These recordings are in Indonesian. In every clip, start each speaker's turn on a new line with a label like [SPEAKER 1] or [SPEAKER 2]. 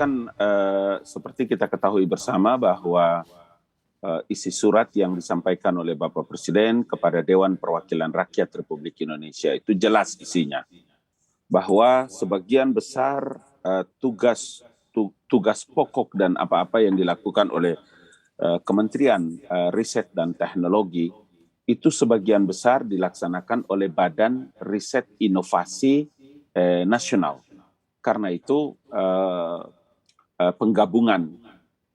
[SPEAKER 1] kan seperti kita ketahui bersama bahwa isi surat yang disampaikan oleh Bapak Presiden kepada Dewan Perwakilan Rakyat Republik Indonesia itu jelas isinya. Bahwa sebagian besar tugas pokok dan apa-apa yang dilakukan oleh Kementerian Riset dan Teknologi itu sebagian besar dilaksanakan oleh Badan Riset Inovasi Nasional. Karena itu penggabungan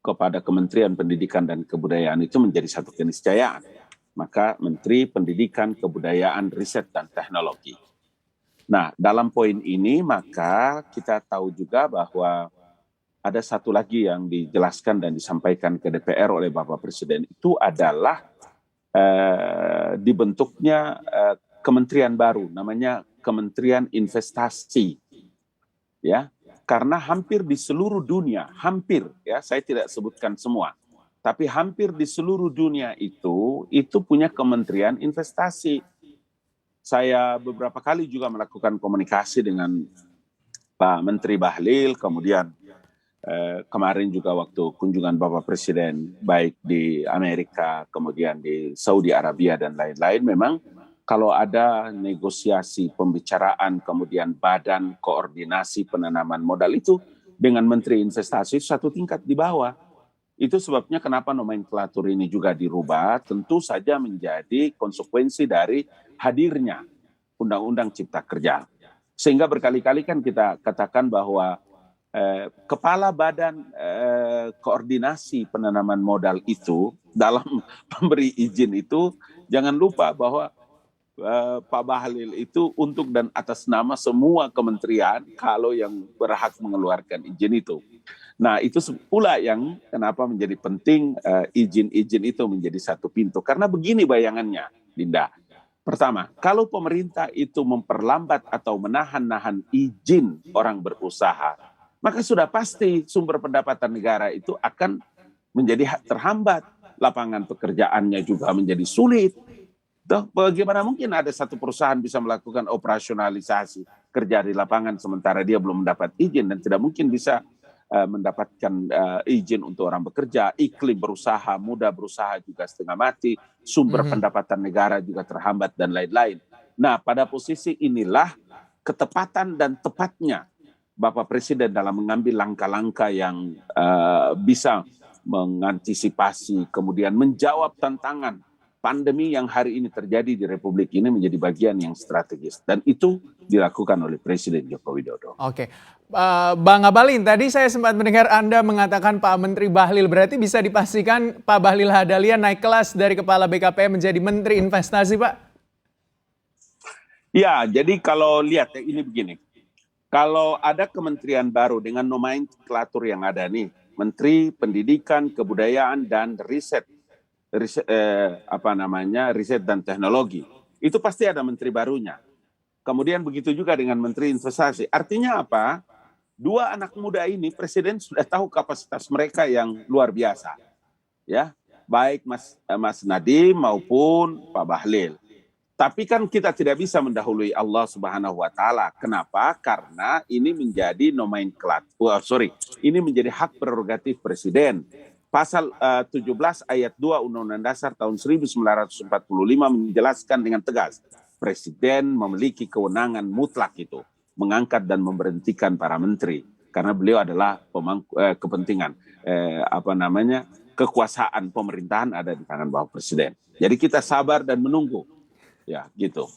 [SPEAKER 1] kepada Kementerian Pendidikan dan Kebudayaan itu menjadi satu keniscayaan. Maka Menteri Pendidikan, Kebudayaan, Riset dan Teknologi. Nah, dalam poin ini maka kita tahu juga bahwa ada satu lagi yang dijelaskan dan disampaikan ke DPR oleh Bapak Presiden itu adalah dibentuknya kementerian baru, namanya Kementerian Investasi, ya, karena hampir di seluruh dunia, hampir, ya, saya tidak sebutkan semua, tapi hampir di seluruh dunia itu punya Kementerian Investasi. Saya beberapa kali juga melakukan komunikasi dengan Pak Menteri Bahlil, kemudian kemarin juga waktu kunjungan Bapak Presiden baik di Amerika, kemudian di Saudi Arabia dan lain-lain, memang kalau ada negosiasi, pembicaraan, kemudian badan koordinasi penanaman modal itu dengan Menteri Investasi satu tingkat di bawah. Itu sebabnya kenapa nomenklatur ini juga dirubah, tentu saja menjadi konsekuensi dari hadirnya Undang-Undang Cipta Kerja. Sehingga berkali-kali kan kita katakan bahwa kepala badan koordinasi penanaman modal itu dalam memberi izin itu jangan lupa bahwa Pak Bahlil itu untuk dan atas nama semua kementerian kalau yang berhak mengeluarkan izin itu. Nah, itu pula yang kenapa menjadi penting izin-izin itu menjadi satu pintu. Karena begini bayangannya, Dinda. Pertama, kalau pemerintah itu memperlambat atau menahan-nahan izin orang berusaha, maka sudah pasti sumber pendapatan negara itu akan menjadi terhambat. Lapangan pekerjaannya juga menjadi sulit. Toh, bagaimana mungkin ada satu perusahaan bisa melakukan operasionalisasi kerja di lapangan sementara dia belum mendapat izin dan tidak mungkin bisa mendapatkan izin untuk orang bekerja, iklim berusaha, mudah berusaha juga setengah mati, sumber pendapatan negara juga terhambat dan lain-lain. Nah, pada posisi inilah ketepatan dan tepatnya Bapak Presiden dalam mengambil langkah-langkah yang bisa mengantisipasi, kemudian menjawab tantangan pandemi yang hari ini terjadi di Republik ini menjadi bagian yang strategis. Dan itu dilakukan oleh Presiden Joko Widodo.
[SPEAKER 2] Oke, Bang Abalin, tadi saya sempat mendengar Anda mengatakan Pak Menteri Bahlil, berarti bisa dipastikan Pak Bahlil Lahadalia naik kelas dari Kepala BKPM menjadi Menteri Investasi, Pak?
[SPEAKER 1] Ya, jadi kalau lihat ini begini. Kalau ada kementerian baru dengan nomenklatur yang ada nih, Menteri Pendidikan, Kebudayaan dan Riset dan Teknologi, itu pasti ada menteri barunya. Kemudian begitu juga dengan Menteri Investasi. Artinya apa? Dua anak muda ini Presiden sudah tahu kapasitas mereka yang luar biasa, ya, baik Mas Nadiem maupun Pak Bahlil. Tapi kan kita tidak bisa mendahului Allah Subhanahu wa Ta'ala. Kenapa? Karena ini menjadi ini menjadi hak prerogatif Presiden. Pasal 17 ayat 2 Undang-Undang Dasar tahun 1945 menjelaskan dengan tegas, Presiden memiliki kewenangan mutlak itu mengangkat dan memberhentikan para menteri karena beliau adalah kepentingan kekuasaan pemerintahan ada di tangan Bapak Presiden. Jadi kita sabar dan menunggu. Ya, gitu.